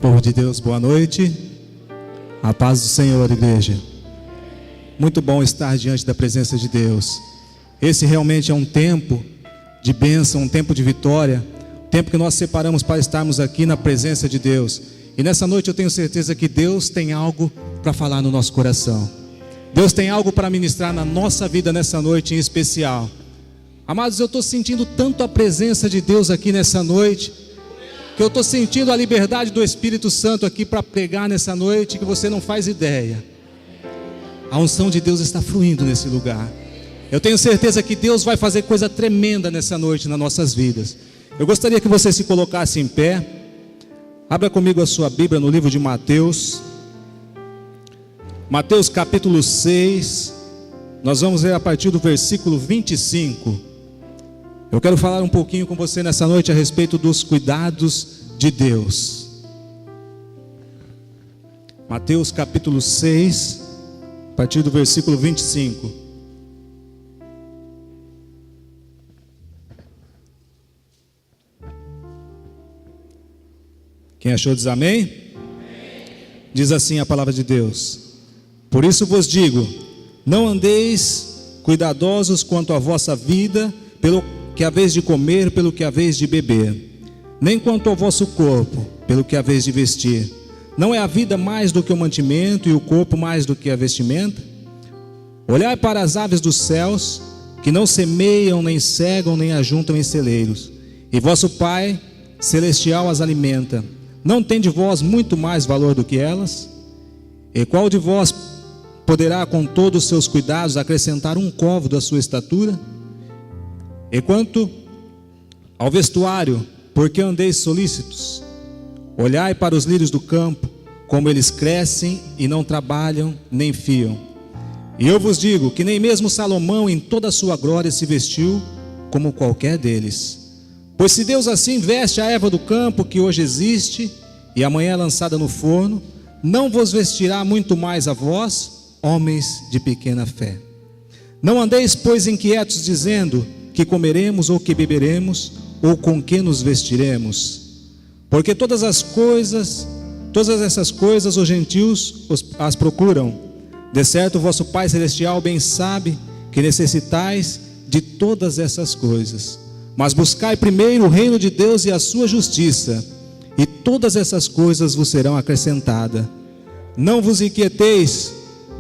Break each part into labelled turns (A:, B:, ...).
A: Povo de Deus, boa noite. A paz do Senhor, igreja. Muito bom estar diante da presença de Deus. Esse realmente é um tempo de bênção, um tempo de vitória, um tempo que nós separamos para estarmos aqui na presença de Deus. E nessa noite eu tenho certeza que Deus tem algo para falar no nosso coração. Deus tem algo para ministrar na nossa vida nessa noite em especial. Amados, eu estou sentindo tanto a presença de Deus aqui nessa noite, que eu estou sentindo a liberdade do Espírito Santo aqui para pregar nessa noite, que você não faz ideia. A unção de Deus está fluindo nesse lugar. Eu tenho certeza que Deus vai fazer coisa tremenda nessa noite nas nossas vidas. Eu gostaria que você se colocasse em pé. Abra comigo a sua Bíblia no livro de Mateus. Mateus capítulo 6. Nós vamos ler a partir do versículo 25. Eu quero falar um pouquinho com você nessa noite a respeito dos cuidados de Deus. Mateus capítulo 6, a partir do versículo 25. Quem achou diz amém? Amém. Diz assim a palavra de Deus: Por isso vos digo, não andeis cuidadosos quanto à vossa vida, pelo que haveis de comer, pelo que haveis de beber, nem quanto ao vosso corpo, pelo que haveis de vestir. Não é a vida mais do que o mantimento, e o corpo mais do que a vestimenta? Olhai para as aves dos céus, que não semeiam, nem cegam, nem ajuntam em celeiros, e vosso Pai celestial as alimenta. Não tende vós muito mais valor do que elas? E qual de vós poderá com todos os seus cuidados acrescentar um côvado à sua estatura? E quanto ao vestuário, por que andeis solícitos? Olhai para os lírios do campo, como eles crescem e não trabalham nem fiam. E eu vos digo que nem mesmo Salomão em toda a sua glória se vestiu como qualquer deles. Pois se Deus assim veste a erva do campo, que hoje existe e amanhã é lançada no forno, não vos vestirá muito mais a vós, homens de pequena fé. Não andeis, pois, inquietos, dizendo: que comeremos ou que beberemos, ou com que nos vestiremos? Porque todas essas coisas os gentios as procuram. De certo, vosso Pai Celestial bem sabe que necessitais de todas essas coisas. Mas buscai primeiro o reino de Deus e a sua justiça, e todas essas coisas vos serão acrescentadas. Não vos inquieteis,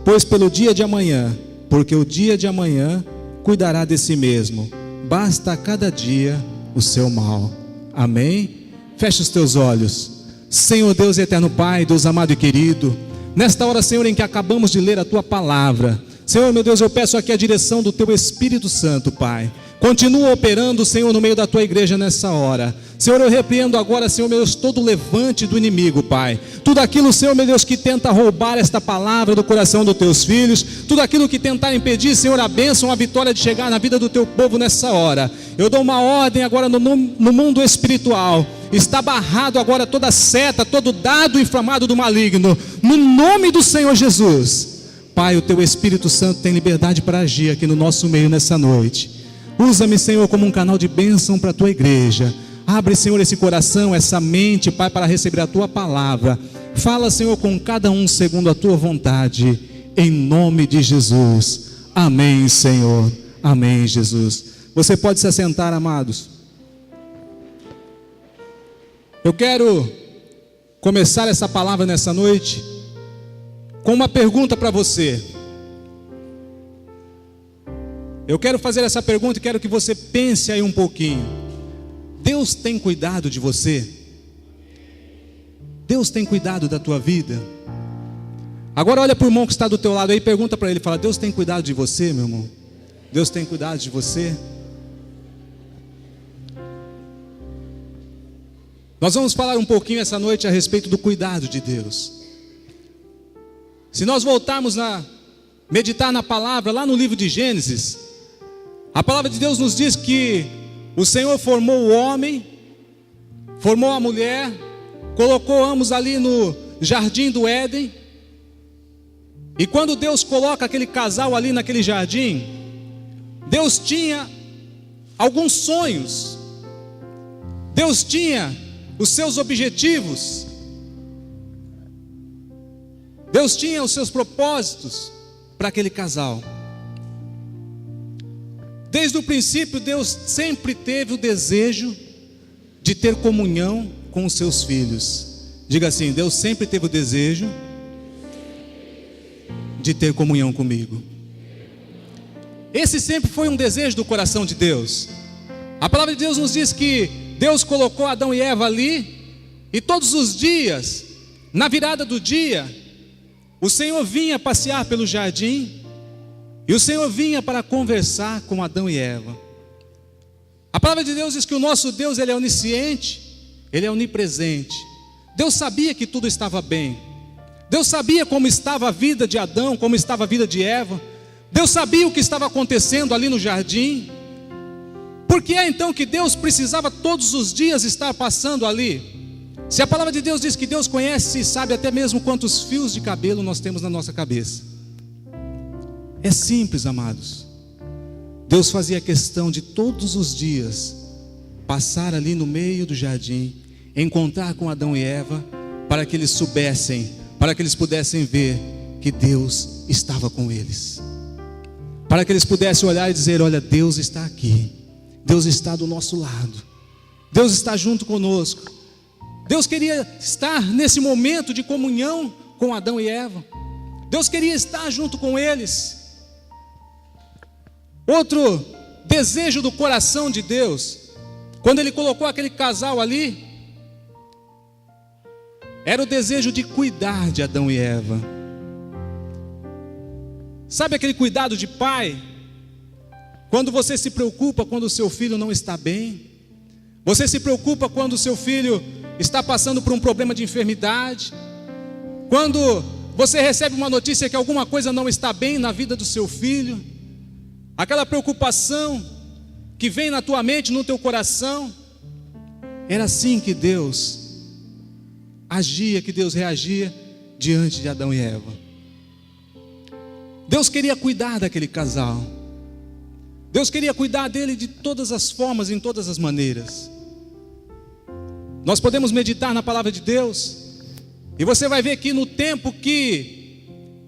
A: pois pelo dia de amanhã, porque o dia de amanhã cuidará de si mesmo. Basta a cada dia o seu mal. Amém? Feche os teus olhos. Senhor Deus e eterno Pai, Deus amado e querido, nesta hora, Senhor, em que acabamos de ler a tua palavra, Senhor, meu Deus, eu peço aqui a direção do teu Espírito Santo, Pai. Continua operando, Senhor, no meio da tua igreja nessa hora. Senhor, eu repreendo agora, Senhor, meu Deus, todo levante do inimigo, Pai. Tudo aquilo, Senhor, meu Deus, que tenta roubar esta palavra do coração dos teus filhos, tudo aquilo que tentar impedir, Senhor, a bênção, a vitória de chegar na vida do teu povo nessa hora. Eu dou uma ordem agora no mundo espiritual. Está barrado agora toda seta, todo dardo inflamado do maligno, no nome do Senhor Jesus. Pai, o teu Espírito Santo tem liberdade para agir aqui no nosso meio nessa noite. Usa-me, Senhor, como um canal de bênção para a tua igreja. Abre, Senhor, esse coração, essa mente, Pai, para receber a tua palavra. Fala, Senhor, com cada um segundo a tua vontade, em nome de Jesus. Amém, Senhor. Amém, Jesus. Você pode se assentar, amados. Eu quero começar essa palavra nessa noite com uma pergunta para você. Eu quero fazer essa pergunta e quero que você pense aí um pouquinho. Deus tem cuidado de você? Deus tem cuidado da tua vida? Agora olha para o irmão que está do teu lado aí e pergunta para ele, fala: Deus tem cuidado de você, meu irmão? Deus tem cuidado de você? Nós vamos falar um pouquinho essa noite a respeito do cuidado de Deus. Se nós voltarmos a meditar na palavra, lá no livro de Gênesis, a palavra de Deus nos diz que o Senhor formou o homem, formou a mulher, colocou ambos ali no jardim do Éden. E quando Deus coloca aquele casal ali naquele jardim, Deus tinha alguns sonhos, Deus tinha os seus objetivos. Deus tinha os seus propósitos para aquele casal. Desde o princípio, Deus sempre teve o desejo de ter comunhão com os seus filhos. Diga assim: Deus sempre teve o desejo de ter comunhão comigo. Esse sempre foi um desejo do coração de Deus. A palavra de Deus nos diz que Deus colocou Adão e Eva ali, e todos os dias, na virada do dia, o Senhor vinha passear pelo jardim, e o Senhor vinha para conversar com Adão e Eva. A palavra de Deus diz que o nosso Deus, Ele é onisciente, Ele é onipresente. Deus sabia que tudo estava bem. Deus sabia como estava a vida de Adão, como estava a vida de Eva. Deus sabia o que estava acontecendo ali no jardim. Por que é então que Deus precisava todos os dias estar passando ali? Se a palavra de Deus diz que Deus conhece e sabe até mesmo quantos fios de cabelo nós temos na nossa cabeça. É simples, amados. Deus fazia questão de todos os dias passar ali no meio do jardim, encontrar com Adão e Eva, para que eles soubessem, para que eles pudessem ver que Deus estava com eles, para que eles pudessem olhar e dizer: olha, Deus está aqui, Deus está do nosso lado, Deus está junto conosco. Deus queria estar nesse momento de comunhão com Adão e Eva. Deus queria estar junto com eles. Outro desejo do coração de Deus, quando Ele colocou aquele casal ali, era o desejo de cuidar de Adão e Eva. Sabe aquele cuidado de pai? Quando você se preocupa quando o seu filho não está bem. Você se preocupa quando o seu filho está passando por um problema de enfermidade. Quando você recebe uma notícia que alguma coisa não está bem na vida do seu filho. Aquela preocupação que vem na tua mente, no teu coração. Era assim que Deus agia, que Deus reagia diante de Adão e Eva. Deus queria cuidar daquele casal. Deus queria cuidar dele de todas as formas, em todas as maneiras. Nós podemos meditar na palavra de Deus, e você vai ver que no tempo que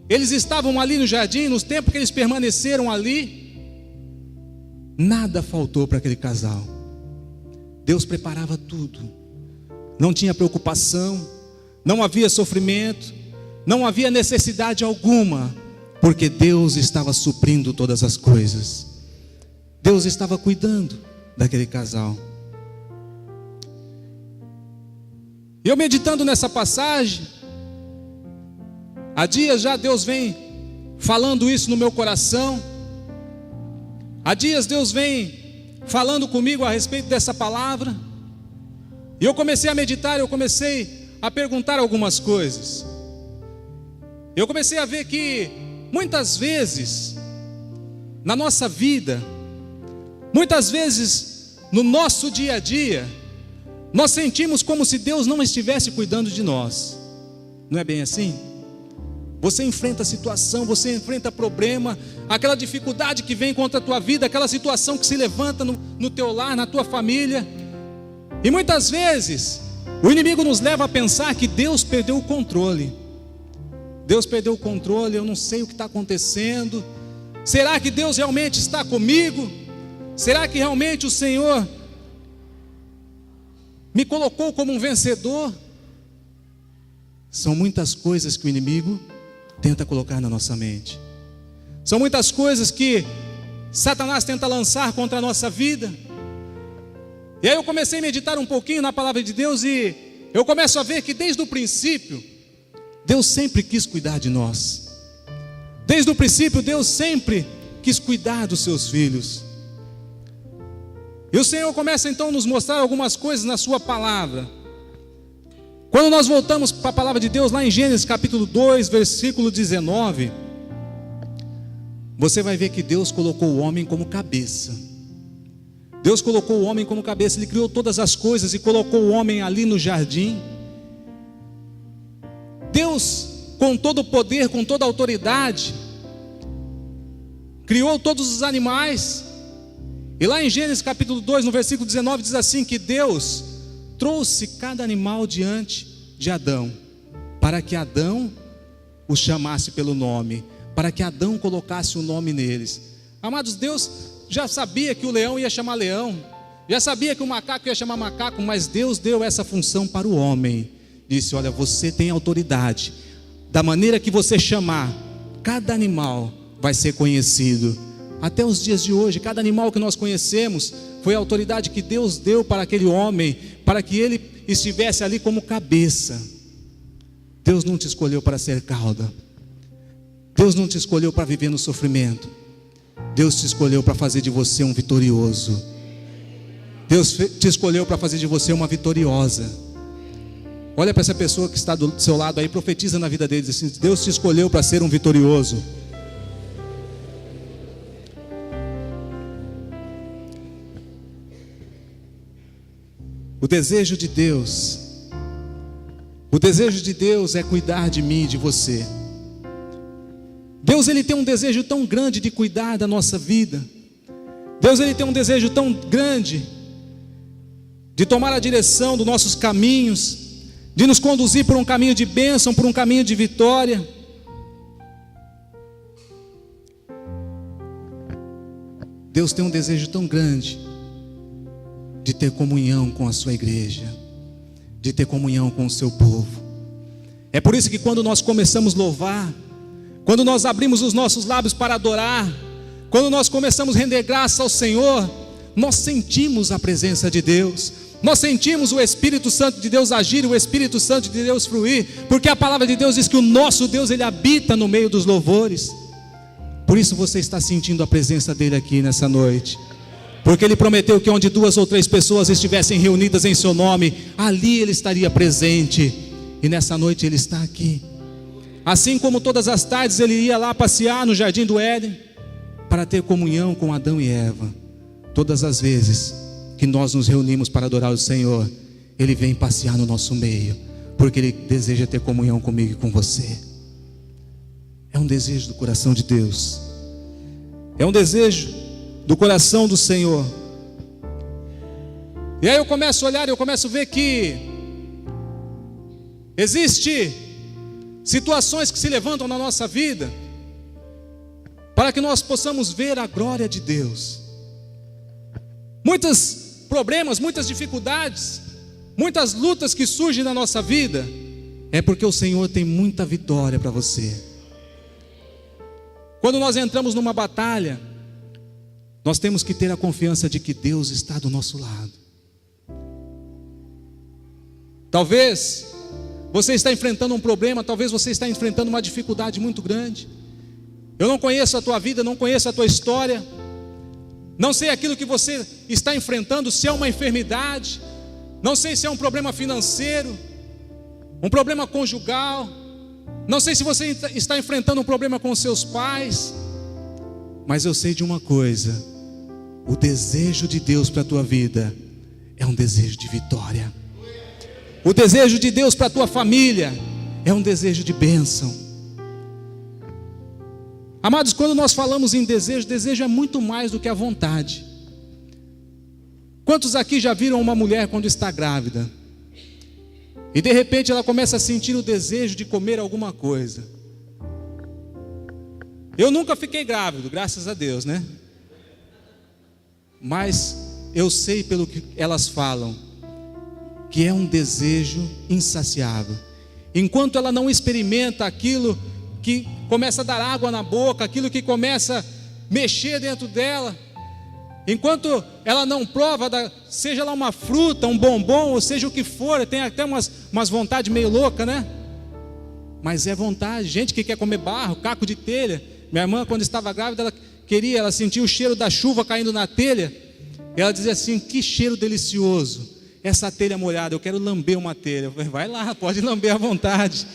A: eles estavam ali no jardim, no tempo que eles permaneceram ali, nada faltou para aquele casal. Deus preparava tudo. Não tinha preocupação, não havia sofrimento, não havia necessidade alguma, porque Deus estava suprindo todas as coisas. Deus estava cuidando daquele casal. E eu meditando nessa passagem, há dias já Deus vem falando isso no meu coração. Há dias Deus vem falando comigo a respeito dessa palavra. E eu comecei a meditar, eu comecei a perguntar algumas coisas. Eu comecei a ver que muitas vezes na nossa vida, muitas vezes no nosso dia a dia, nós sentimos como se Deus não estivesse cuidando de nós. Não é bem assim? Você enfrenta situação, você enfrenta problema, aquela dificuldade que vem contra a tua vida, aquela situação que se levanta no teu lar, na tua família. E muitas vezes o inimigo nos leva a pensar que Deus perdeu o controle. Deus perdeu o controle, eu não sei o que está acontecendo. Será que Deus realmente está comigo? Será que realmente o Senhor me colocou como um vencedor? São muitas coisas que o inimigo tenta colocar na nossa mente. São muitas coisas que Satanás tenta lançar contra a nossa vida. E aí eu comecei a meditar um pouquinho na palavra de Deus, e eu começo a ver que desde o princípio Deus sempre quis cuidar de nós. Desde o princípio Deus sempre quis cuidar dos seus filhos. E o Senhor começa então a nos mostrar algumas coisas na sua palavra. Quando nós voltamos para a palavra de Deus, lá em Gênesis capítulo 2, versículo 19, você vai ver que Deus colocou o homem como cabeça. Deus colocou o homem como cabeça. Ele criou todas as coisas e colocou o homem ali no jardim. Deus, com todo o poder, com toda a autoridade, criou todos os animais. E lá em Gênesis capítulo 2, no versículo 19, diz assim que Deus trouxe cada animal diante de Adão, para que Adão os chamasse pelo nome, para que Adão colocasse o nome neles. Amados, Deus já sabia que o leão ia chamar leão, já sabia que o macaco ia chamar macaco, mas Deus deu essa função para o homem. Disse: olha, você tem autoridade, da maneira que você chamar, cada animal vai ser conhecido. Até os dias de hoje, cada animal que nós conhecemos foi a autoridade que Deus deu para aquele homem, para que ele estivesse ali como cabeça. Deus não te escolheu para ser cauda, Deus não te escolheu para viver no sofrimento, Deus te escolheu para fazer de você um vitorioso. Deus te escolheu para fazer de você uma vitoriosa. Olha para essa pessoa que está do seu lado aí, profetiza na vida deles assim: Deus te escolheu para ser um vitorioso. O desejo de Deus é cuidar de mim e de você. Deus, ele tem um desejo tão grande de cuidar da nossa vida. Deus, ele tem um desejo tão grande de tomar a direção dos nossos caminhos, de nos conduzir por um caminho de bênção, por um caminho de vitória. Deus tem um desejo tão grande de ter comunhão com a sua igreja, de ter comunhão com o seu povo. É por isso que quando nós começamos a louvar, quando nós abrimos os nossos lábios para adorar, quando nós começamos a render graça ao Senhor, nós sentimos a presença de Deus, nós sentimos o Espírito Santo de Deus agir, o Espírito Santo de Deus fluir, porque a palavra de Deus diz que o nosso Deus, ele habita no meio dos louvores. Por isso você está sentindo a presença dele aqui nessa noite, porque ele prometeu que onde 2 ou 3 pessoas estivessem reunidas em seu nome, ali ele estaria presente. E nessa noite ele está aqui. Assim como todas as tardes ele ia lá passear no jardim do Éden, para ter comunhão com Adão e Eva. Todas as vezes que nós nos reunimos para adorar o Senhor, ele vem passear no nosso meio, porque ele deseja ter comunhão comigo e com você. É um desejo do coração de Deus, é um desejo do coração do Senhor. E aí eu começo a olhar, eu começo a ver que existe situações que se levantam na nossa vida para que nós possamos ver a glória de Deus. Muitos problemas, muitas dificuldades, muitas lutas que surgem na nossa vida, é porque o Senhor tem muita vitória para você. Quando nós entramos numa batalha, nós temos que ter a confiança de que Deus está do nosso lado. Talvez você está enfrentando um problema, talvez você está enfrentando uma dificuldade muito grande. Eu não conheço a tua vida, não conheço a tua história, não sei aquilo que você está enfrentando, se é uma enfermidade, não sei se é um problema financeiro, um problema conjugal, não sei se você está enfrentando um problema com os seus pais, mas eu sei de uma coisa: o desejo de Deus para a tua vida é um desejo de vitória. O desejo de Deus para a tua família é um desejo de bênção. Amados, quando nós falamos em desejo, desejo é muito mais do que a vontade. Quantos aqui já viram uma mulher quando está grávida e de repente ela começa a sentir o desejo de comer alguma coisa? Eu nunca fiquei grávido, graças a Deus, né? Mas eu sei pelo que elas falam, que é um desejo insaciável. Enquanto ela não experimenta aquilo que começa a dar água na boca, aquilo que começa a mexer dentro dela, enquanto ela não prova, seja lá uma fruta, um bombom, ou seja o que for, tem até umas vontades meio loucas, né? Mas é vontade. Gente que quer comer barro, caco de telha. Minha irmã, quando estava grávida, ela sentia o cheiro da chuva caindo na telha. Ela dizia assim: que cheiro delicioso, essa telha molhada, eu quero lamber uma telha. Eu falei: vai lá, pode lamber à vontade.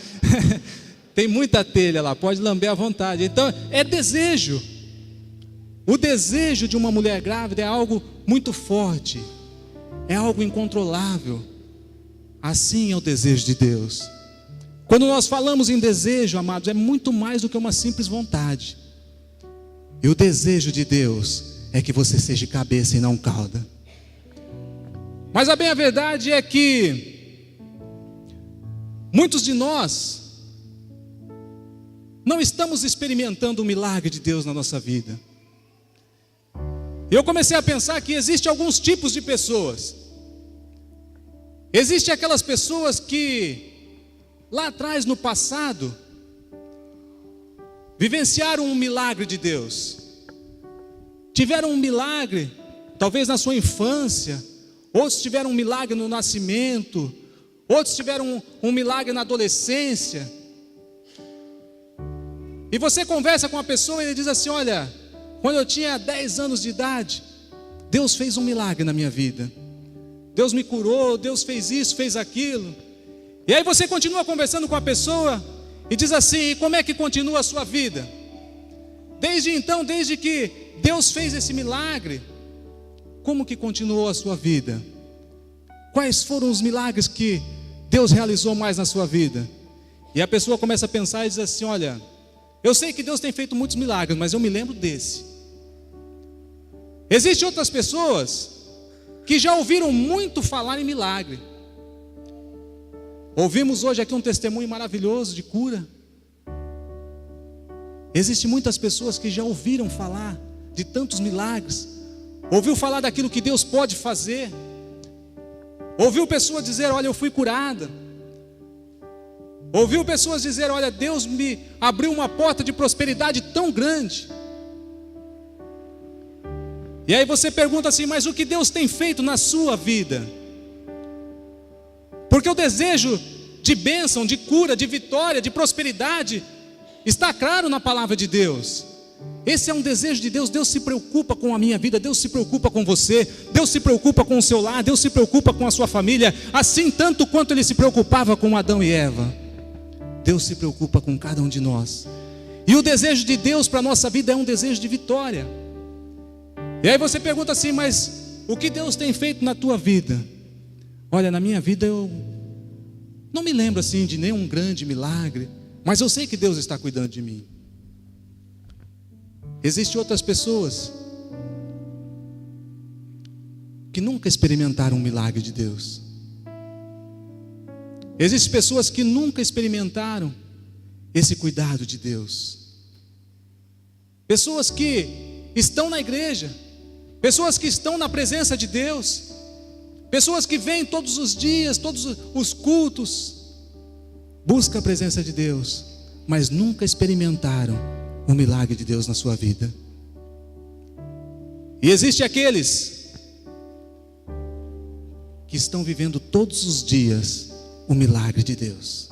A: Tem muita telha lá, pode lamber à vontade. Então é desejo. O desejo de uma mulher grávida é algo muito forte, é algo incontrolável. Assim é o desejo de Deus. Quando nós falamos em desejo, amados, é muito mais do que uma simples vontade. E o desejo de Deus é que você seja cabeça e não cauda. Mas a bem a verdade é que muitos de nós não estamos experimentando o milagre de Deus na nossa vida. Eu comecei a pensar que existem alguns tipos de pessoas. Existem aquelas pessoas que lá atrás, no passado, vivenciaram um milagre de Deus. Tiveram um milagre, talvez na sua infância. Outros tiveram um milagre no nascimento. Outros tiveram um milagre na adolescência. E você conversa com uma pessoa e ele diz assim: olha, quando eu tinha 10 anos de idade, Deus fez um milagre na minha vida. Deus me curou, Deus fez isso, fez aquilo. E aí você continua conversando com a pessoa e diz assim: e como é que continua a sua vida? Desde então, desde que Deus fez esse milagre, como que continuou a sua vida? Quais foram os milagres que Deus realizou mais na sua vida? E a pessoa começa a pensar e diz assim: olha, eu sei que Deus tem feito muitos milagres, mas eu me lembro desse. Existem outras pessoas que já ouviram muito falar em milagre. Ouvimos hoje aqui um testemunho maravilhoso de cura. Existem muitas pessoas que já ouviram falar de tantos milagres. Ouviu falar daquilo que Deus pode fazer. Ouviu pessoas dizer: olha, eu fui curada. Ouviu pessoas dizer: olha, Deus me abriu uma porta de prosperidade tão grande. E aí você pergunta assim: mas o que Deus tem feito na sua vida? Porque o desejo de bênção, de cura, de vitória, de prosperidade está claro na palavra de Deus. Esse é um desejo de Deus. Deus se preocupa com a minha vida, Deus se preocupa com você, Deus se preocupa com o seu lar, Deus se preocupa com a sua família, assim tanto quanto Ele se preocupava com Adão e Eva. Deus se preocupa com cada um de nós. E o desejo de Deus para a nossa vida é um desejo de vitória. E aí você pergunta assim: mas o que Deus tem feito na tua vida? Olha, na minha vida eu não me lembro assim de nenhum grande milagre, mas eu sei que Deus está cuidando de mim. Existem outras pessoas que nunca experimentaram um milagre de Deus. Existem pessoas que nunca experimentaram esse cuidado de Deus. Pessoas que estão na igreja, pessoas que estão na presença de Deus, pessoas que vêm todos os dias, todos os cultos, buscam a presença de Deus, mas nunca experimentaram o milagre de Deus na sua vida. E existe aqueles que estão vivendo todos os dias o milagre de Deus.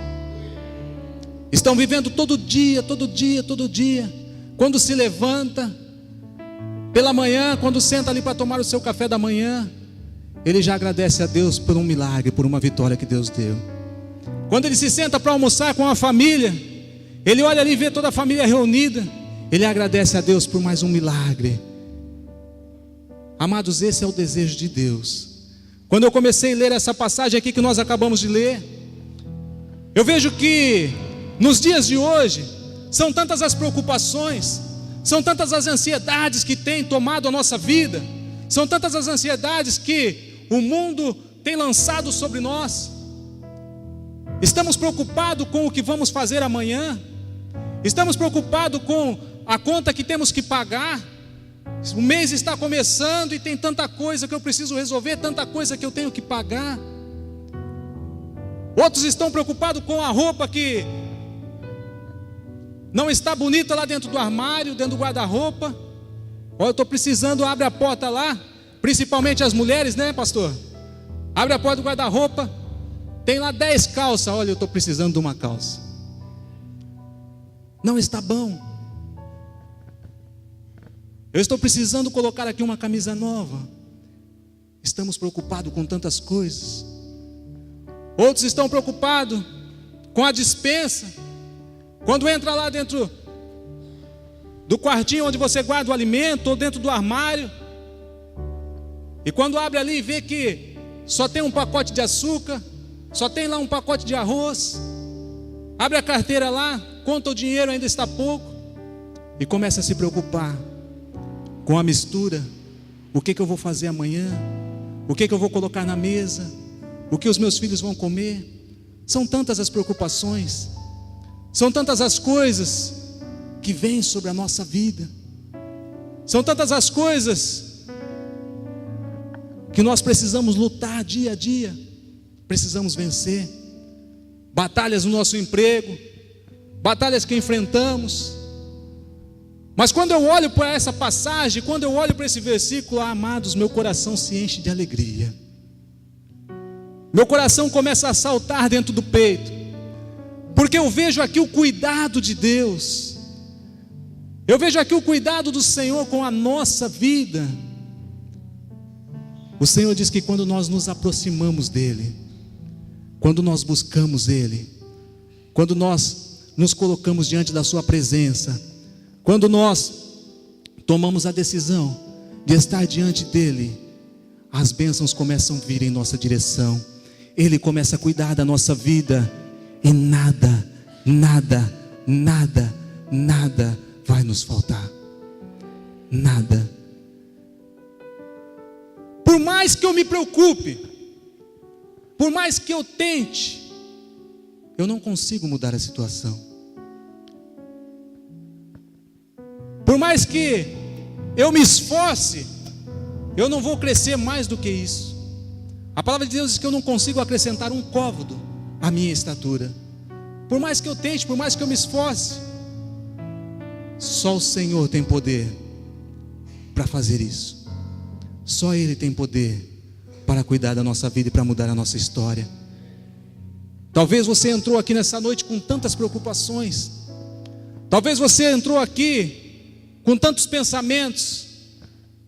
A: Estão vivendo todo dia, todo dia, todo dia. Quando se levanta pela manhã, quando senta ali para tomar o seu café da manhã, ele já agradece a Deus por um milagre, por uma vitória que Deus deu. Quando ele se senta para almoçar com a família, ele olha ali e vê toda a família reunida, ele agradece a Deus por mais um milagre. Amados, esse é o desejo de Deus. Quando eu comecei a ler essa passagem aqui que nós acabamos de ler, eu vejo que nos dias de hoje são tantas as preocupações, são tantas as ansiedades que têm tomado a nossa vida, são tantas as ansiedades que o mundo tem lançado sobre nós. Estamos preocupados com o que vamos fazer amanhã, estamos preocupados com a conta que temos que pagar. O mês está começando e tem tanta coisa que eu preciso resolver, tanta coisa que eu tenho que pagar. Outros estão preocupados com a roupa que não está bonita lá dentro do armário, dentro do guarda-roupa. Olha, eu estou precisando, abre a porta lá, principalmente as mulheres, né, pastor? Abre a porta do guarda-roupa, tem lá 10 calças. Olha, eu estou precisando de uma calça. Não está bom. Eu estou precisando colocar aqui uma camisa nova. Estamos preocupados com tantas coisas. Outros estão preocupados com a despensa. Quando entra lá dentro do quartinho onde você guarda o alimento, ou dentro do armário, e quando abre ali e vê que só tem um pacote de açúcar, só tem lá um pacote de arroz, abre a carteira lá, conta o dinheiro, ainda está pouco, e começa a se preocupar com a mistura. O que eu vou fazer amanhã? O que eu vou colocar na mesa? O que os meus filhos vão comer? São tantas as preocupações, são tantas as coisas que vêm sobre a nossa vida. São tantas as coisas que nós precisamos lutar dia a dia, precisamos vencer. Batalhas no nosso emprego, batalhas que enfrentamos. Mas quando eu olho para essa passagem, quando eu olho para esse versículo, amados, meu coração se enche de alegria. Meu coração começa a saltar dentro do peito, porque eu vejo aqui o cuidado de Deus. Eu vejo aqui o cuidado do Senhor com a nossa vida. O Senhor diz que quando nós nos aproximamos dEle, quando nós buscamos Ele, quando nós nos colocamos diante da Sua presença, quando nós tomamos a decisão de estar diante dEle, as bênçãos começam a vir em nossa direção. Ele começa a cuidar da nossa vida e nada vai nos faltar. Nada. Por mais que eu me preocupe, por mais que eu tente, eu não consigo mudar a situação. Por mais que eu me esforce, eu não vou crescer mais do que isso. A palavra de Deus diz que eu não consigo acrescentar um côvado à minha estatura. Por mais que eu tente, por mais que eu me esforce, só o Senhor tem poder para fazer isso. Só Ele tem poder para cuidar da nossa vida e para mudar a nossa história. Talvez você entrou aqui nessa noite com tantas preocupações. Talvez você entrou aqui com tantos pensamentos.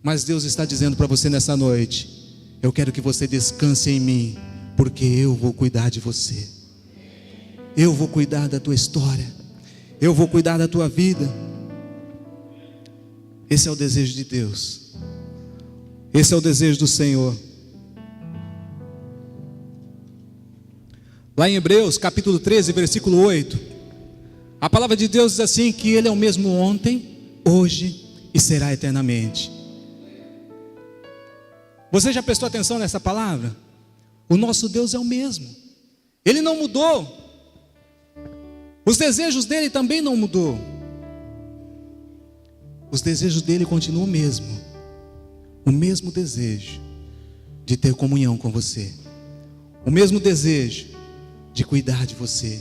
A: Mas Deus está dizendo para você nessa noite: eu quero que você descanse em mim, porque eu vou cuidar de você. Eu vou cuidar da tua história. Eu vou cuidar da tua vida. Esse é o desejo de Deus. Esse é o desejo do Senhor. Lá em Hebreus capítulo 13, versículo 8, a palavra de Deus diz assim: que Ele é o mesmo ontem, hoje e será eternamente. Você já prestou atenção nessa palavra? O nosso Deus é o mesmo. Ele não mudou. Os desejos dele também não mudou. Os desejos dele continuam o mesmo. O mesmo desejo de ter comunhão com você. O mesmo desejo de cuidar de você,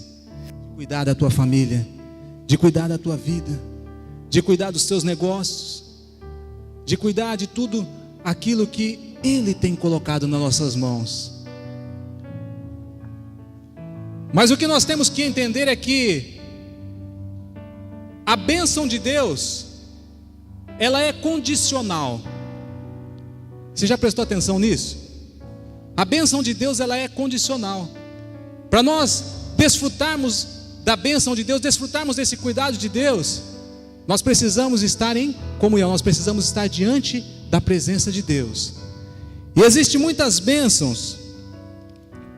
A: de cuidar da tua família, de cuidar da tua vida, de cuidar dos teus negócios, de cuidar de tudo aquilo que Ele tem colocado nas nossas mãos. Mas o que nós temos que entender é que a bênção de Deus, ela é condicional. Você já prestou atenção nisso? A bênção de Deus, ela é condicional. Para nós desfrutarmos da bênção de Deus, desfrutarmos desse cuidado de Deus, nós precisamos estar em comunhão, nós precisamos estar diante da presença de Deus. E existem muitas bênçãos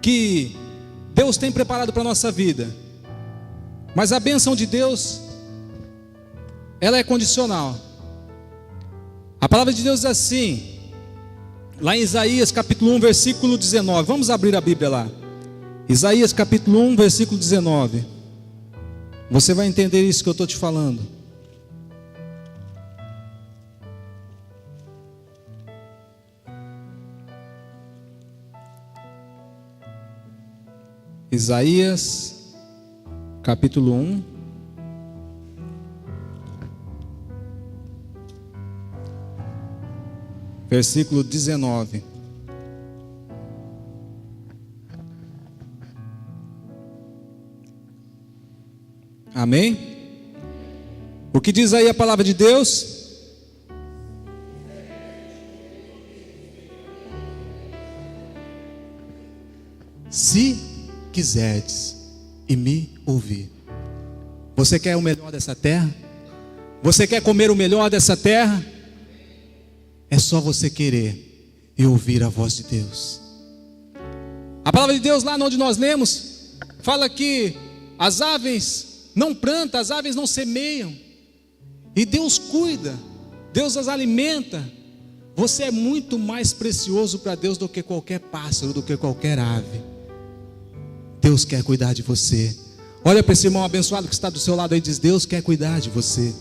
A: que Deus tem preparado para a nossa vida, mas a bênção de Deus, ela é condicional. A palavra de Deus diz assim, lá em Isaías capítulo 1, versículo 19, vamos abrir a Bíblia lá. Isaías capítulo 1, versículo 19. Você vai entender isso que eu estou te falando. Isaías capítulo 1, versículo 19. Amém? O que diz aí a palavra de Deus? Se quiserdes e me ouvir. Você quer o melhor dessa terra? Você quer comer o melhor dessa terra? É só você querer e ouvir a voz de Deus. A palavra de Deus, lá onde nós lemos, fala que as aves não plantam, as aves não semeiam, e Deus cuida, Deus as alimenta. Você é muito mais precioso para Deus do que qualquer pássaro, do que qualquer ave. Deus quer cuidar de você. Olha para esse irmão abençoado que está do seu lado aí e diz: Deus quer cuidar de você.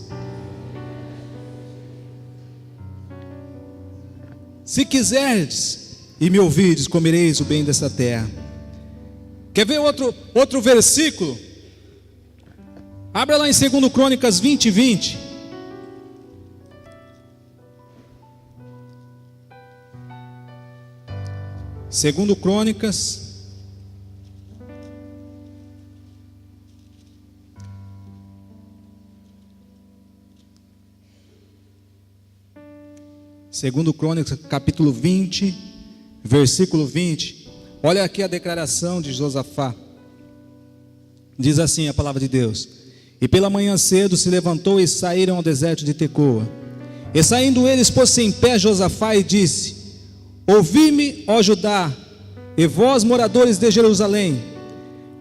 A: Se quiserdes e me ouvirdes, comereis o bem dessa terra. Quer ver outro versículo? Abra lá em 2 Crônicas 20, 20. Segundo Crônicas 2 Crônicas, capítulo 20, versículo 20. Olha aqui a declaração de Josafá. Diz assim a palavra de Deus: E pela manhã cedo se levantou e saíram ao deserto de Tecoa. E saindo eles, pôs-se em pé Josafá e disse: Ouvi-me, ó Judá, e vós, moradores de Jerusalém,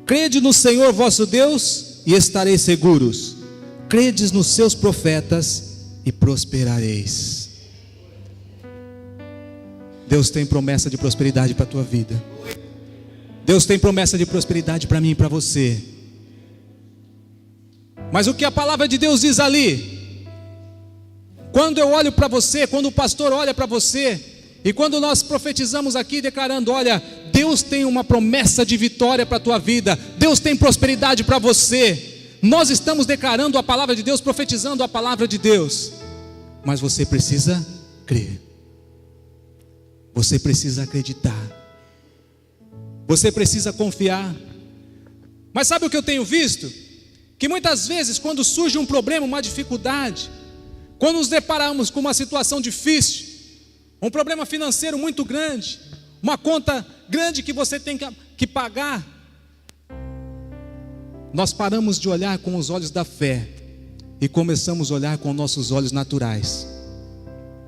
A: crede no Senhor vosso Deus e estareis seguros. Credes nos seus profetas e prosperareis. Deus tem promessa de prosperidade para a tua vida. Deus tem promessa de prosperidade para mim e para você. Mas o que a palavra de Deus diz ali? Quando eu olho para você, quando o pastor olha para você, e quando nós profetizamos aqui declarando: olha, Deus tem uma promessa de vitória para a tua vida, Deus tem prosperidade para você. Nós estamos declarando a palavra de Deus, profetizando a palavra de Deus. Mas você precisa crer. Você precisa acreditar. Você precisa confiar. Mas sabe o que eu tenho visto? Que muitas vezes quando surge um problema, uma dificuldade, quando nos deparamos com uma situação difícil, um problema financeiro muito grande, uma conta grande que você tem que pagar, nós paramos de olhar com os olhos da fé e começamos a olhar com nossos olhos naturais.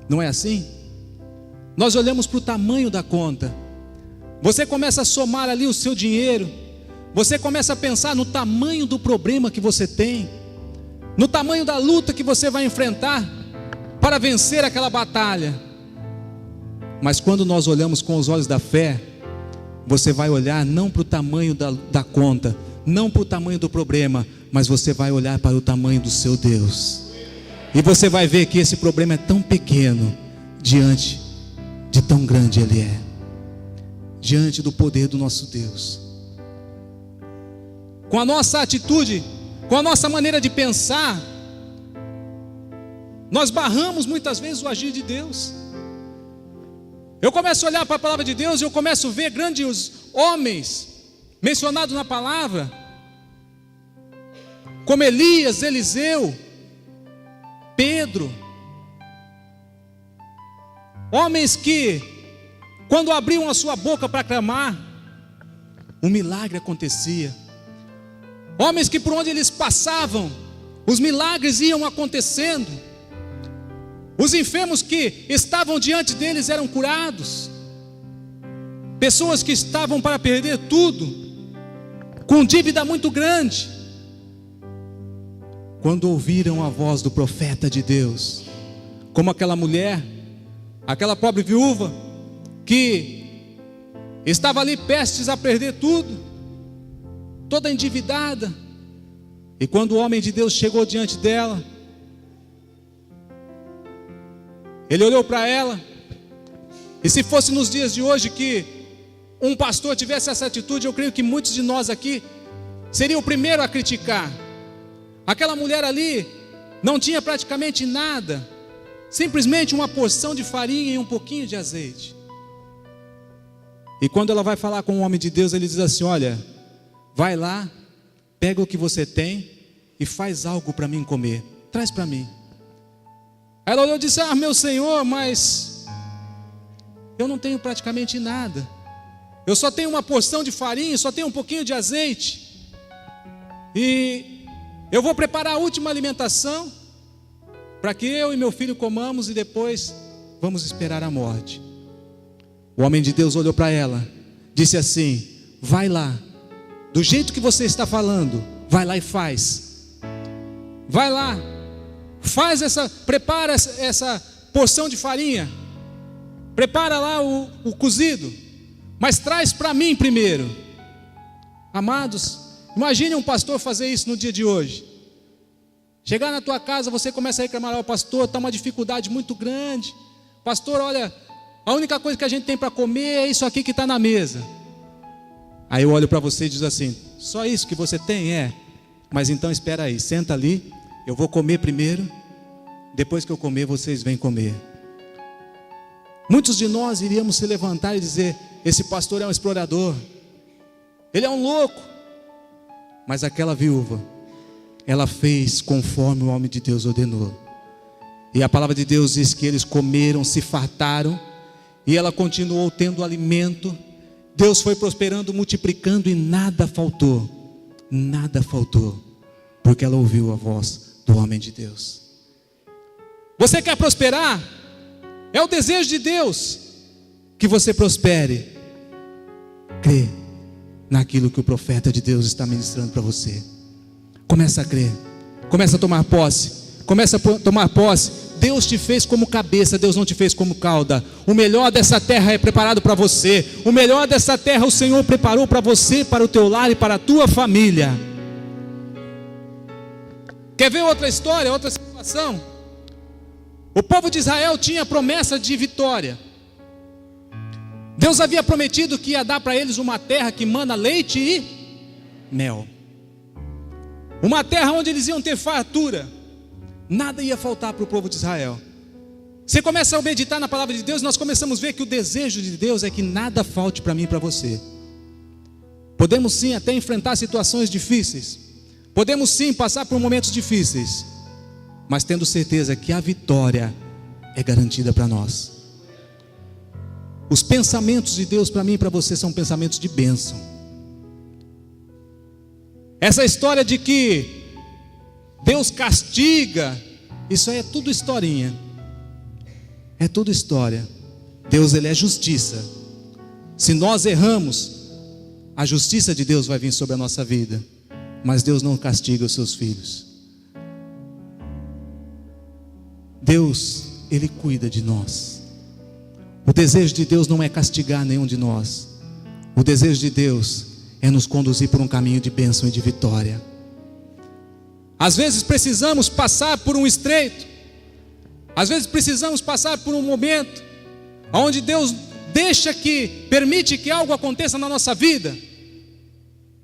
A: Não é assim? Nós olhamos para o tamanho da conta. Você começa a somar ali o seu dinheiro. Você começa a pensar no tamanho do problema que você tem, no tamanho da luta que você vai enfrentar para vencer aquela batalha. Mas quando nós olhamos com os olhos da fé, você vai olhar não para o tamanho da conta, não para o tamanho do problema, mas você vai olhar para o tamanho do seu Deus. E você vai ver que esse problema é tão pequeno diante de tão grande Ele é, diante do poder do nosso Deus. Com a nossa atitude, com a nossa maneira de pensar, nós barramos muitas vezes o agir de Deus. Eu começo a olhar para a palavra de Deus e eu começo a ver grandes homens mencionados na palavra, como Elias, Eliseu, Pedro. Homens que, quando abriam a sua boca para clamar, um milagre acontecia. Homens que por onde eles passavam, os milagres iam acontecendo. Os enfermos que estavam diante deles eram curados. Pessoas que estavam para perder tudo, com dívida muito grande, quando ouviram a voz do profeta de Deus, como aquela mulher, aquela pobre viúva, que estava ali prestes a perder tudo, toda endividada. E quando o homem de Deus chegou diante dela, ele olhou para ela. E se fosse nos dias de hoje que um pastor tivesse essa atitude, eu creio que muitos de nós aqui seriam o primeiro a criticar. Aquela mulher ali não tinha praticamente nada, simplesmente uma porção de farinha e um pouquinho de azeite. E quando ela vai falar com o homem de Deus, ele diz assim: olha, vai lá, pega o que você tem e faz algo para mim comer, traz para mim. Ela olhou e disse: ah, meu Senhor, mas eu não tenho praticamente nada, eu só tenho uma porção de farinha, só tenho um pouquinho de azeite, e eu vou preparar a última alimentação para que eu e meu filho comamos e depois vamos esperar a morte. O homem de Deus olhou para ela, disse assim: vai lá, do jeito que você está falando, vai lá e faz. Vai lá, prepara essa porção de farinha, prepara lá o cozido, mas traz para mim primeiro. Amados, Imagine um pastor fazer isso no dia de hoje. Chegar na tua casa, você começa a reclamar: pastor, está uma dificuldade muito grande. Pastor, olha, a única coisa que a gente tem para comer é isso aqui que está na mesa. Aí eu olho para você e digo assim: só isso que você tem? Mas então espera aí, senta ali, eu vou comer primeiro, depois que eu comer vocês vêm comer. Muitos de nós iríamos se levantar e dizer: esse pastor é um explorador, ele é um louco. Mas aquela viúva, ela fez conforme o homem de Deus ordenou. E a palavra de Deus diz que eles comeram, se fartaram, e ela continuou tendo alimento. Deus foi prosperando, multiplicando, e nada faltou. Nada faltou, porque ela ouviu a voz do homem de Deus. Você quer prosperar? É o desejo de Deus que você prospere. Crê naquilo que o profeta de Deus está ministrando para você. Começa a crer, começa a tomar posse, começa a tomar posse. Deus te fez como cabeça, Deus não te fez como cauda. O melhor dessa terra é preparado para você. O melhor dessa terra o Senhor preparou para você, para o teu lar e para a tua família. Quer ver outra história, outra situação? O povo de Israel tinha a promessa de vitória. Deus havia prometido que ia dar para eles uma terra que mana leite e mel. Uma terra onde eles iam ter fartura. Nada ia faltar para o povo de Israel. Você começa a meditar na palavra de Deus, nós começamos a ver que o desejo de Deus é que nada falte para mim e para você. Podemos sim até enfrentar situações difíceis, podemos sim passar por momentos difíceis, mas tendo certeza que a vitória é garantida para nós. Os pensamentos de Deus para mim e para você são pensamentos de bênção. Essa história de que Deus castiga, isso aí é tudo historinha. É tudo história. Deus, ele é justiça. Se nós erramos, a justiça de Deus vai vir sobre a nossa vida. Mas Deus não castiga os seus filhos. Deus, ele cuida de nós. O desejo de Deus não é castigar nenhum de nós. O desejo de Deus é nos conduzir por um caminho de bênção e de vitória. Às vezes precisamos passar por um estreito. Às vezes precisamos passar por um momento onde Deus permite que algo aconteça na nossa vida,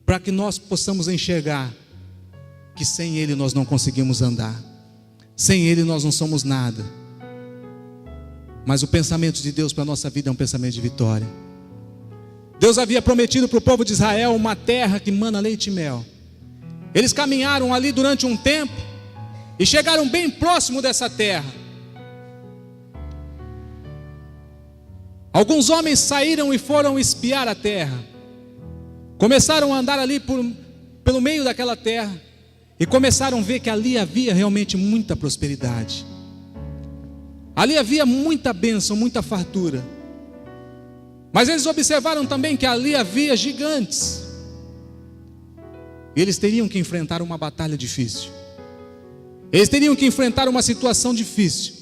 A: para que nós possamos enxergar que sem Ele nós não conseguimos andar, sem Ele nós não somos nada. Mas o pensamento de Deus para a nossa vida é um pensamento de vitória. Deus havia prometido para o povo de Israel uma terra que mana leite e mel. Eles caminharam ali durante um tempo e chegaram bem próximo dessa terra. Alguns homens saíram e foram espiar a terra. Começaram a andar ali pelo meio daquela terra e começaram a ver que ali havia realmente muita prosperidade. Ali havia muita bênção, muita fartura. Mas eles observaram também que ali havia gigantes. E eles teriam que enfrentar uma batalha difícil. Eles teriam que enfrentar uma situação difícil.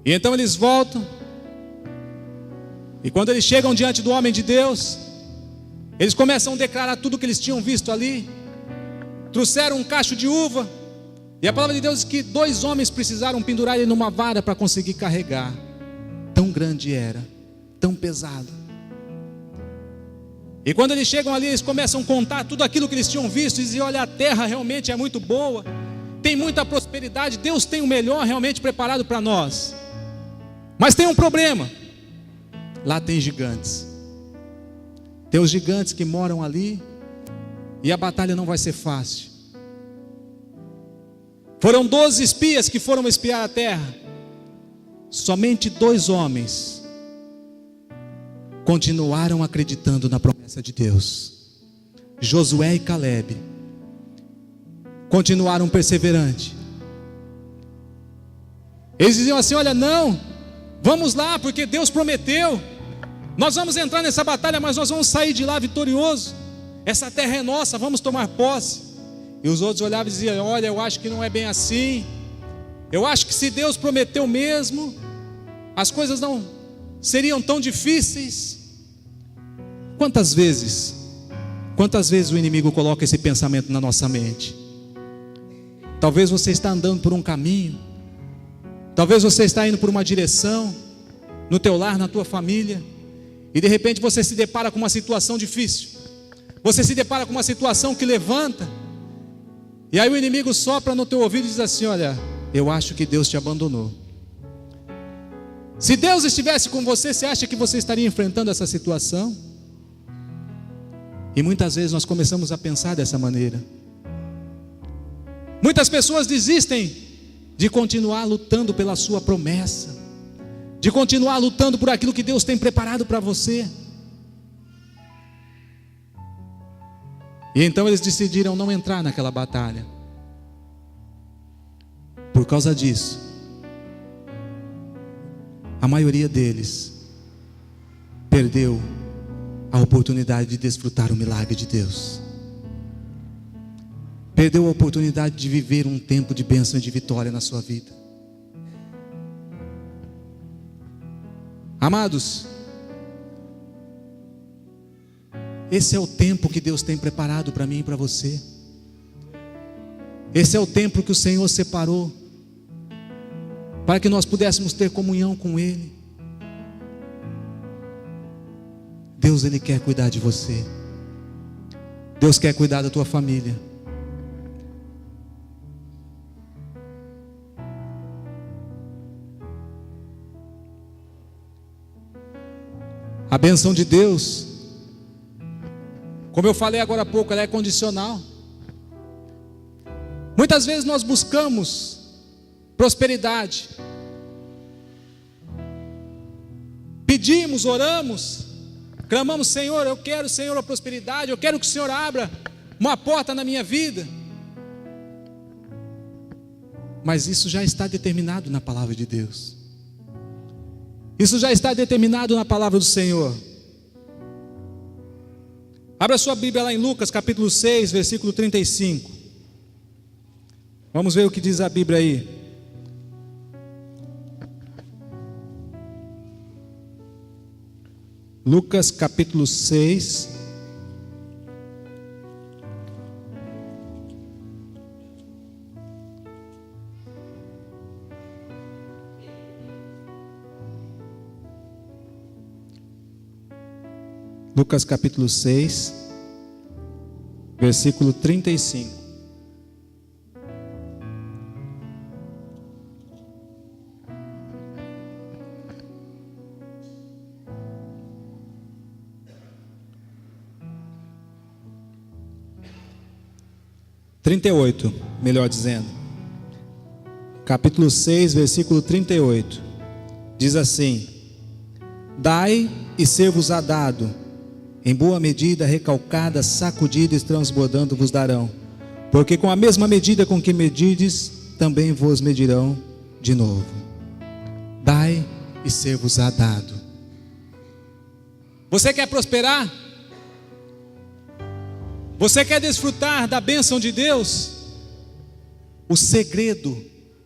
A: E então eles voltam. E quando eles chegam diante do homem de Deus, eles começam a declarar tudo o que eles tinham visto ali. Trouxeram um cacho de uva. E a palavra de Deus diz que 2 homens precisaram pendurar ele numa vara para conseguir carregar. Tão grande era, tão pesado. E quando eles chegam ali, eles começam a contar tudo aquilo que eles tinham visto. E dizem: olha, a terra realmente é muito boa, tem muita prosperidade, Deus tem o melhor realmente preparado para nós. Mas tem um problema. Lá tem gigantes. Tem os gigantes que moram ali, e a batalha não vai ser fácil. Foram 12 espias que foram espiar a terra. Somente 2 homens continuaram acreditando na promessa de Deus. Josué e Calebe continuaram perseverantes. Eles diziam assim: olha, não, vamos lá, porque Deus prometeu. Nós vamos entrar nessa batalha, mas nós vamos sair de lá vitorioso. Essa terra é nossa, vamos tomar posse. E os outros olhavam e diziam: olha, eu acho que não é bem assim. Eu acho que se Deus prometeu mesmo, as coisas não seriam tão difíceis. Quantas vezes Quantas vezes o inimigo coloca esse pensamento na nossa mente? Talvez você está andando por um caminho, talvez você está indo por uma direção, no teu lar, na tua família, e de repente você se depara com uma situação difícil, você se depara com uma situação que levanta, e aí o inimigo sopra no teu ouvido e diz assim: olha, eu acho que Deus te abandonou. Se Deus estivesse com você, você acha que você estaria enfrentando essa situação? E muitas vezes nós começamos a pensar dessa maneira. Muitas pessoas desistem de continuar lutando pela sua promessa, de continuar lutando por aquilo que Deus tem preparado para você. E então eles decidiram não entrar naquela batalha. Por causa disso, a maioria deles perdeu a oportunidade de desfrutar o milagre de Deus. Perdeu a oportunidade de viver um tempo de bênção e de vitória na sua vida. Amados, esse é o tempo que Deus tem preparado para mim e para você. Esse é o tempo que o Senhor separou para que nós pudéssemos ter comunhão com Ele. Deus, Ele quer cuidar de você. Deus quer cuidar da tua família. A bênção de Deus, como eu falei agora há pouco, ela é condicional. Muitas vezes nós buscamos prosperidade, pedimos, oramos, clamamos: Senhor, eu quero, Senhor, a prosperidade, eu quero que o Senhor abra uma porta na minha vida. Mas isso já está determinado na palavra de Deus. Isso já está determinado na palavra do Senhor. Abra sua Bíblia lá em Lucas capítulo 6, versículo 35. Vamos ver o que diz a Bíblia aí. Lucas capítulo 6, Lucas capítulo 6, versículo 35. Melhor dizendo, capítulo 6, versículo 38, diz assim: dai e ser-vos-á dado, em boa medida, recalcada, sacudida e transbordando vos darão, porque com a mesma medida com que medides, também vos medirão de novo. Dai e ser-vos-á dado. Você quer prosperar? Você quer desfrutar da bênção de Deus? O segredo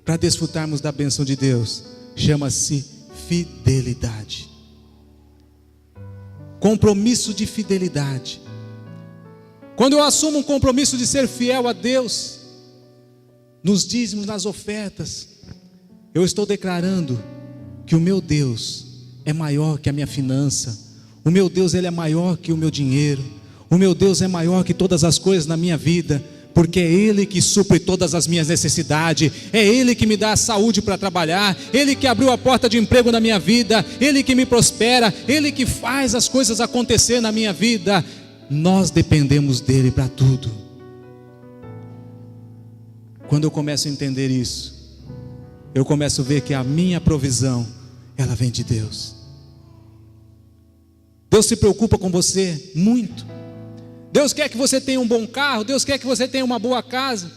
A: para desfrutarmos da bênção de Deus chama-se fidelidade. Compromisso de fidelidade. Quando eu assumo um compromisso de ser fiel a Deus, nos dízimos, nas ofertas, eu estou declarando que o meu Deus é maior que a minha finança. O meu Deus, Ele é maior que o meu dinheiro. O meu Deus é maior que todas as coisas na minha vida, porque é Ele que supre todas as minhas necessidades, é Ele que me dá a saúde para trabalhar, Ele que abriu a porta de emprego na minha vida, Ele que me prospera, Ele que faz as coisas acontecer na minha vida. Nós dependemos dEle para tudo. Quando eu começo a entender isso, eu começo a ver que a minha provisão, ela vem de Deus. Deus se preocupa com você muito. Deus quer que você tenha um bom carro, Deus quer que você tenha uma boa casa.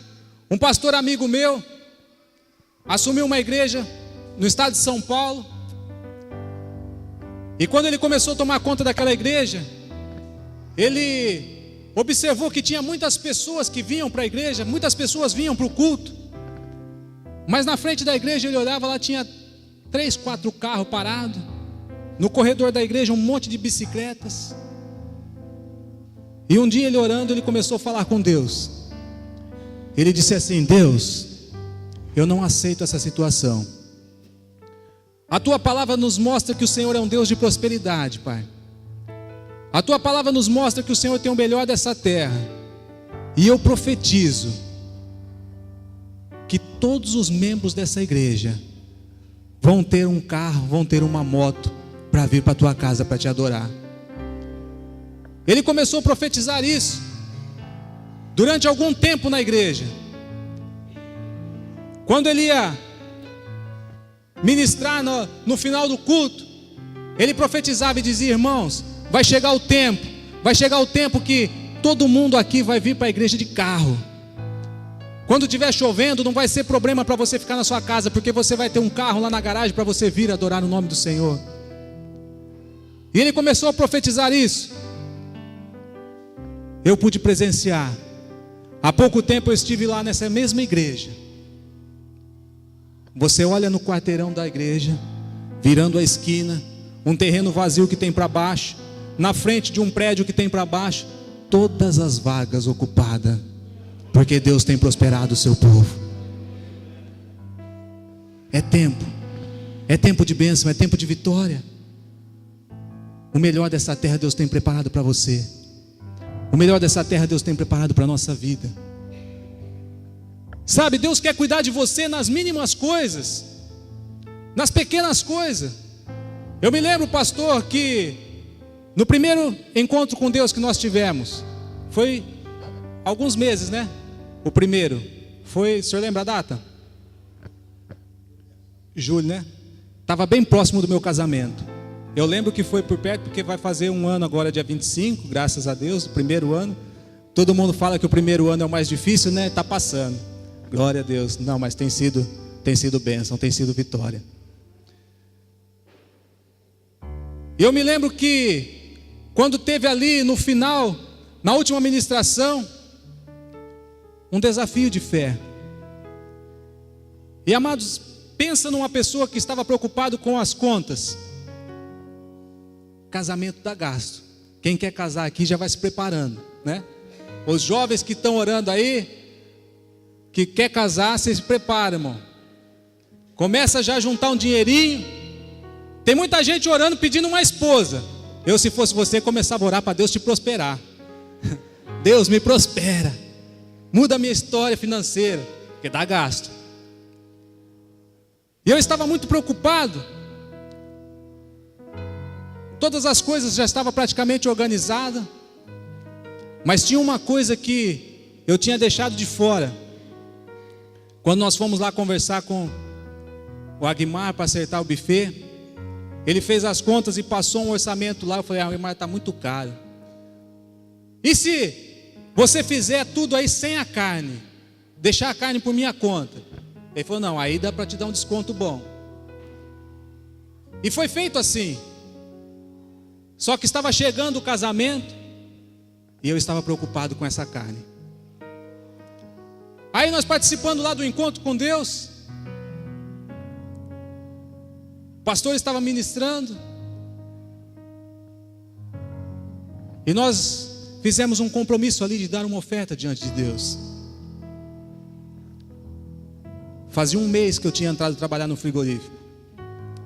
A: Um pastor amigo meu assumiu uma igreja no estado de São Paulo, e quando ele começou a tomar conta daquela igreja, ele observou que tinha muitas pessoas que vinham para a igreja, muitas pessoas vinham para o culto, mas na frente da igreja ele olhava, lá tinha 3, 4 carros parados, no corredor da igreja um monte de bicicletas. E um dia ele orando, ele começou a falar com Deus. Ele disse assim: Deus, eu não aceito essa situação. A tua palavra nos mostra que o Senhor é um Deus de prosperidade, Pai. A tua palavra nos mostra que o Senhor tem o melhor dessa terra. E eu profetizo que todos os membros dessa igreja vão ter um carro, vão ter uma moto para vir para a tua casa para te adorar. Ele começou a profetizar isso durante algum tempo na igreja. Quando ele ia ministrar no final do culto, ele profetizava e dizia: irmãos, vai chegar o tempo que todo mundo aqui vai vir para a igreja de carro. Quando estiver chovendo, não vai ser problema para você ficar na sua casa, porque você vai ter um carro lá na garagem para você vir adorar o nome do Senhor. E ele começou a profetizar isso. Eu pude presenciar. Há pouco tempo eu estive lá nessa mesma igreja. Você olha no quarteirão da igreja, virando a esquina, um terreno vazio que tem para baixo, na frente de um prédio que tem para baixo, todas as vagas ocupadas, porque Deus tem prosperado o seu povo. É tempo de bênção, é tempo de vitória. O melhor dessa terra Deus tem preparado para você. O melhor dessa terra Deus tem preparado para a nossa vida. Sabe, Deus quer cuidar de você nas mínimas coisas, nas pequenas coisas. Eu me lembro, pastor, que no primeiro encontro com Deus que nós tivemos, foi alguns meses, né? O primeiro foi, o senhor lembra a data? Julho, né? Estava bem próximo do meu casamento. Eu lembro que foi por perto, porque vai fazer um ano agora, dia 25, graças a Deus, o primeiro ano. Todo mundo fala que o primeiro ano é o mais difícil, né? Está passando. Glória a Deus. Não, mas tem sido bênção, tem sido vitória. Eu me lembro que quando teve ali no final, na última ministração, um desafio de fé. E amados, pensa numa pessoa que estava preocupado com as contas. Casamento dá gasto. Quem quer casar aqui já vai se preparando, né? Os jovens que estão orando aí, que quer casar, se prepara, irmão. Começa já a juntar um dinheirinho. Tem muita gente orando pedindo uma esposa. Eu, se fosse você, começava a orar para Deus te prosperar. Deus me prospera, muda a minha história financeira, porque dá gasto. E eu estava muito preocupado. Todas as coisas já estavam praticamente organizadas, mas tinha uma coisa que eu tinha deixado de fora. Quando nós fomos lá conversar com o Aguimar para acertar o buffet, ele fez as contas e passou um orçamento lá. Eu falei: Aguimar, está muito caro. E se você fizer tudo aí sem a carne, deixar a carne por minha conta? Ele falou: não, aí dá para te dar um desconto bom. E foi feito assim. Só que estava chegando o casamento e eu estava preocupado com essa carne. Aí nós participando lá do encontro com Deus, o pastor estava ministrando e nós fizemos um compromisso ali de dar uma oferta diante de Deus. Fazia um mês que eu tinha entrado a trabalhar no frigorífico.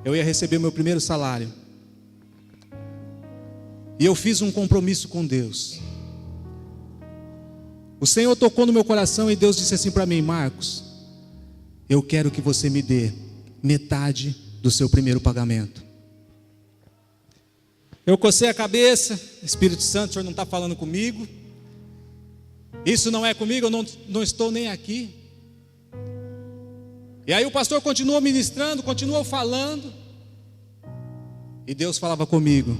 A: Eu ia receber o meu primeiro salário. E eu fiz um compromisso com Deus. O Senhor tocou no meu coração e Deus disse assim para mim: Marcos, eu quero que você me dê metade do seu primeiro pagamento. Eu cocei a cabeça: Espírito Santo, o Senhor não está falando comigo. Isso não é comigo, eu não estou nem aqui. E aí o pastor continuou ministrando, continuou falando. E Deus falava comigo: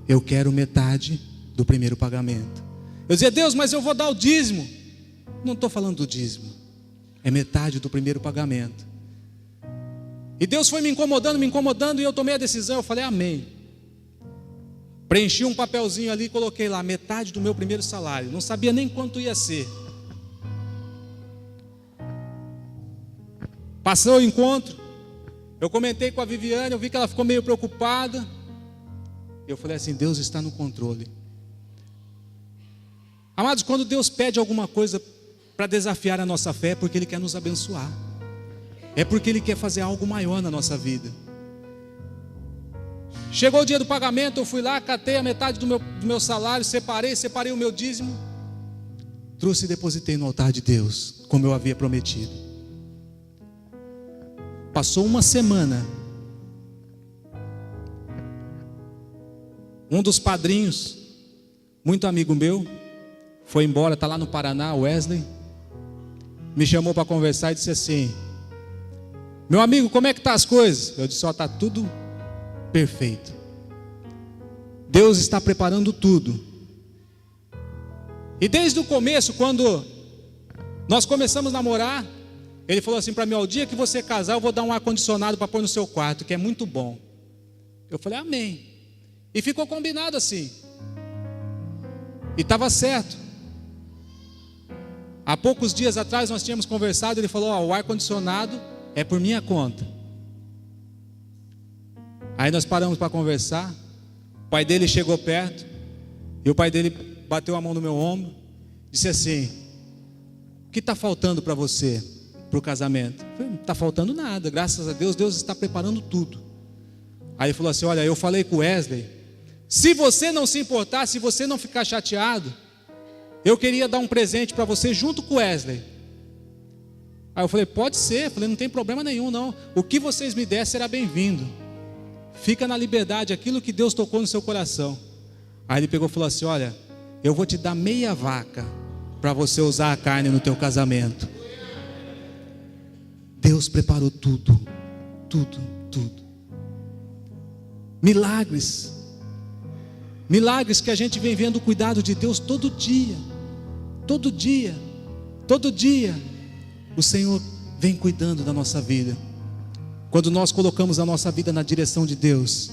A: eu quero metade do primeiro pagamento. Eu dizia: Deus, mas eu vou dar o dízimo. Não estou falando do dízimo, é metade do primeiro pagamento. E Deus foi me incomodando, e eu tomei a decisão. Eu falei: amém. Preenchi um papelzinho ali e coloquei lá: metade do meu primeiro salário. Não sabia nem quanto ia ser. Passou o encontro, eu comentei com a Viviane, eu vi que ela ficou meio preocupada. Eu falei assim: Deus está no controle. Amados, quando Deus pede alguma coisa para desafiar a nossa fé, é porque Ele quer nos abençoar. É porque Ele quer fazer algo maior na nossa vida. Chegou o dia do pagamento, eu fui lá, catei a metade do meu salário, separei o meu dízimo, trouxe e depositei no altar de Deus, como eu havia prometido. Passou uma semana, um dos padrinhos, muito amigo meu, foi embora, está lá no Paraná, Wesley, me chamou para conversar e disse assim: meu amigo, como é que tá as coisas? Eu disse: ó, está tudo perfeito. Deus está preparando tudo. E desde o começo, quando nós começamos a namorar, ele falou assim para mim: ó, o dia que você casar, eu vou dar um ar-condicionado para pôr no seu quarto, que é muito bom. Eu falei: amém. E ficou combinado assim. E estava certo. Há poucos dias atrás nós tínhamos conversado, ele falou: ó, o ar-condicionado é por minha conta. Aí nós paramos para conversar. O pai dele chegou perto, e o pai dele bateu a mão no meu ombro, disse assim: o que está faltando para você, para o casamento? Eu falei: não está faltando nada, graças a Deus, Deus está preparando tudo. Aí ele falou assim: olha, eu falei com o Wesley, se você não se importar, se você não ficar chateado, eu queria dar um presente para você junto com o Wesley. Aí eu falei: pode ser. Eu falei: não tem problema nenhum não, o que vocês me der será bem-vindo. Fica na liberdade, aquilo que Deus tocou no seu coração. Aí ele pegou e falou assim: olha, eu vou te dar meia vaca para você usar a carne no teu casamento. Deus preparou tudo, tudo, tudo. Milagres, milagres que a gente vem vendo o cuidado de Deus todo dia, todo dia, todo dia. O Senhor vem cuidando da nossa vida. Quando nós colocamos a nossa vida na direção de Deus,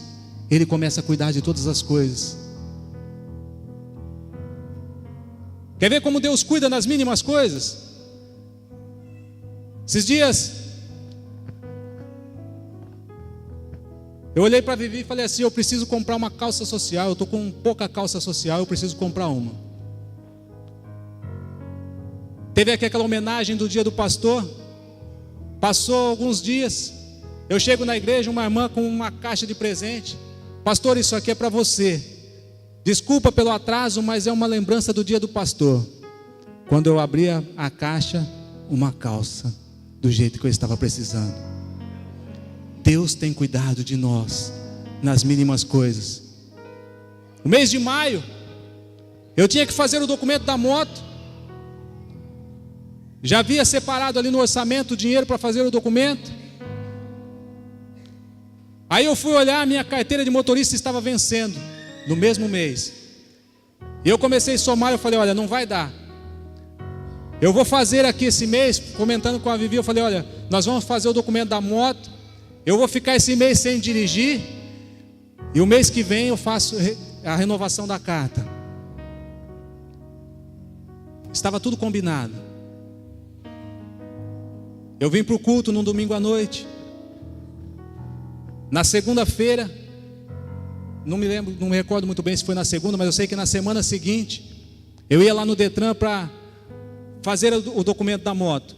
A: Ele começa a cuidar de todas as coisas. Quer ver como Deus cuida nas mínimas coisas? Esses dias eu olhei para a Vivi e falei assim: eu preciso comprar uma calça social. Eu estou com pouca calça social, eu preciso comprar uma. Teve aqui aquela homenagem do dia do pastor. Passou alguns dias, eu chego na igreja, uma irmã com uma caixa de presente: pastor, isso aqui é para você. Desculpa pelo atraso, mas é uma lembrança do dia do pastor. Quando eu abri a caixa, uma calça do jeito que eu estava precisando. Deus tem cuidado de nós nas mínimas coisas. No mês de maio, eu tinha que fazer o documento da moto. Já havia separado ali no orçamento o dinheiro para fazer o documento. Aí eu fui olhar, a minha carteira de motorista estava vencendo no mesmo mês. E eu comecei a somar, eu falei: olha, não vai dar. Eu vou fazer aqui esse mês, comentando com a Vivi, eu falei: olha, nós vamos fazer o documento da moto. Eu vou ficar esse mês sem dirigir. E o mês que vem eu faço a renovação da carta. Estava tudo combinado. Eu vim para o culto num domingo à noite. Na segunda-feira, não me lembro, não me recordo muito bem se foi na segunda, mas eu sei que na semana seguinte eu ia lá no Detran para fazer o documento da moto.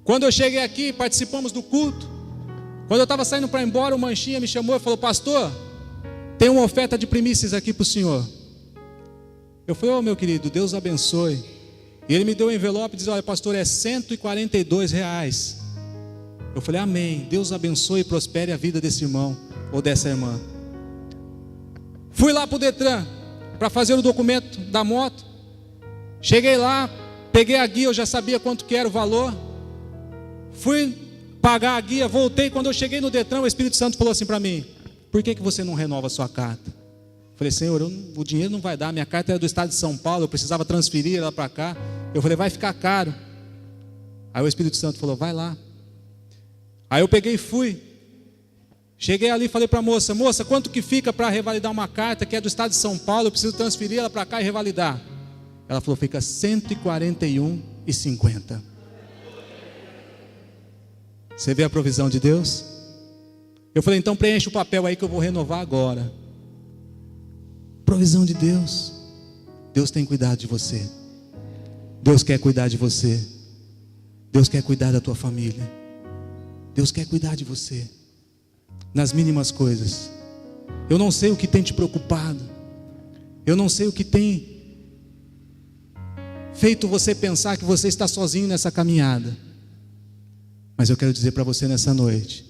A: Quando eu cheguei aqui, participamos do culto. Quando eu estava saindo para ir embora, o Manchinha me chamou e falou: pastor, tem uma oferta de primícias aqui para o senhor. Eu falei: ô meu querido, Deus abençoe. E ele me deu um envelope e disse: olha pastor, é R$142. Eu falei: amém, Deus abençoe e prospere a vida desse irmão ou dessa irmã. Fui lá para o Detran para fazer o documento da moto. Cheguei lá, peguei a guia, eu já sabia quanto que era o valor. Fui pagar a guia, voltei. Quando eu cheguei no Detran, o Espírito Santo falou assim para mim: por que você não renova a sua carta? Eu falei: Senhor, o dinheiro não vai dar, minha carta era do estado de São Paulo, eu precisava transferir ela para cá. Eu falei: vai ficar caro. Aí o Espírito Santo falou: vai lá. Aí eu peguei e fui. Cheguei ali e falei para a moça: moça, quanto que fica para revalidar uma carta que é do estado de São Paulo, eu preciso transferir ela para cá e revalidar? Ela falou: fica R$141,50. Você vê a provisão de Deus? Eu falei: então preenche o papel aí que eu vou renovar agora. Provisão de Deus. Deus tem cuidado de você. Deus quer cuidar de você. Deus quer cuidar da tua família. Deus quer cuidar de você. Nas mínimas coisas. Eu não sei o que tem te preocupado. Eu não sei o que tem feito você pensar que você está sozinho nessa caminhada. Mas eu quero dizer para você nessa noite: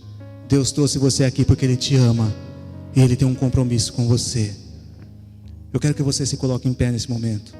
A: Deus trouxe você aqui porque Ele te ama. E Ele tem um compromisso com você. Eu quero que você se coloque em pé nesse momento.